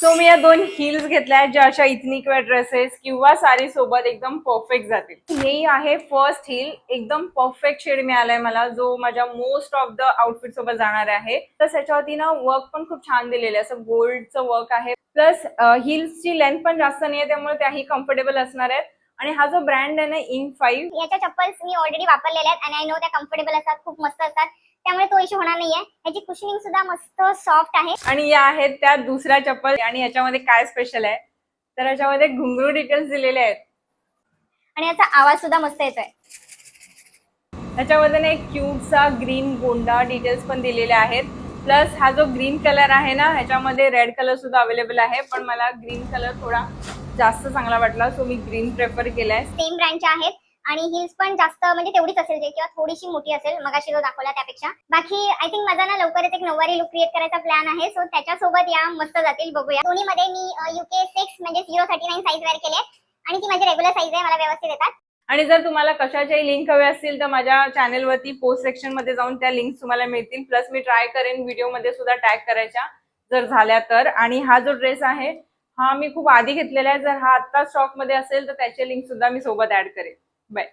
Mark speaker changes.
Speaker 1: So मी या 2 hills घेतल्या आहेत, ज्या अशा इथनिक वेअर ड्रेसेस किंवा साडी सोबत एकदम परफेक्ट जातील. हे आहे फर्स्ट हिल. एकदम परफेक्ट शेड मिळालाय मला, जो माझ्या मोस्ट ऑफ द आउटफिट सोबत जाणार आहे. तर त्याच्यावरती ना वर्क पण खूप छान दिलेलं आहे, असं गोल्डचं वर्क आहे. प्लस हिल्सची लेंथ पण जास्त नाहीये, त्यामुळे त्याही कम्फर्टेबल असणार आहेत. आणि हा जो ब्रँड आहे ना इन5,
Speaker 2: याच्या चप्पल्स मी ऑलरेडी वापरलेल्या आहेत आणि आय नो त्या कम्फर्टेबल असतात, खूप मस्त असतात, त्यामुळे तो इश्यू होणार नाहीये. याची कुशनिंग सुद्धा मस्त सॉफ्ट आहे.
Speaker 1: आणि या आहेत त्या दुसऱ्या चप्पल. आणि याच्यामध्ये काय स्पेशल आहे तर याच्यामध्ये घुंगरू डिटेल्स दिलेले आहेत
Speaker 2: आणि याचा आवाज सुद्धा मस्त येतोय.
Speaker 1: त्याच्यामध्ये ना एक क्यूटचा ग्रीन गोंडा डिटेल्स पण दिलेले आहेत. प्लस हा जो ग्रीन कलर आहे ना, ह्याच्यामध्ये रेड कलर सुद्धा अवेलेबल आहे, पण मला ग्रीन कलर थोडा जास्त चांगला वाटला, सो मी ग्रीन प्रेफर केलाय.
Speaker 2: सेम ब्रँडच्या आहेत आणि हिल्स पण जास्त म्हणजे तेवढीच असेल जे, किंवा थोडीशी मोठी असेल मगाशी जो दाखवला त्यापेक्षा. बाकी आय थिंक माझा ना लवकरच एक नऊवारी लुक क्रिएट करायचा प्लॅन आहे, सो त्याच्यासोबत या मस्त जातील. बघूया. दोन्हीमध्ये मी UK 6 म्हणजे 039 साईज वेअर केले आणि ती माझी रेग्युलर साईज आहे, मला व्यवस्थित येतात.
Speaker 1: आणि जर तुम्हाला कशाच्याही लिंक हवे असतील तर माझ्या चॅनेलवरती पोस्ट सेक्शन मध्ये जाऊन त्या लिंक तुम्हाला मिळतील. प्लस मी ट्राय करेन व्हिडिओमध्ये सुद्धा टॅग करायच्या जर झाल्या तर. आणि हा जो ड्रेस आहे हा मी खूप आधी घेतलेला आहे, जर हा आता स्टॉक मध्ये असेल तर त्याचे लिंक सुद्धा मी सोबत ऍड करेन. बाय.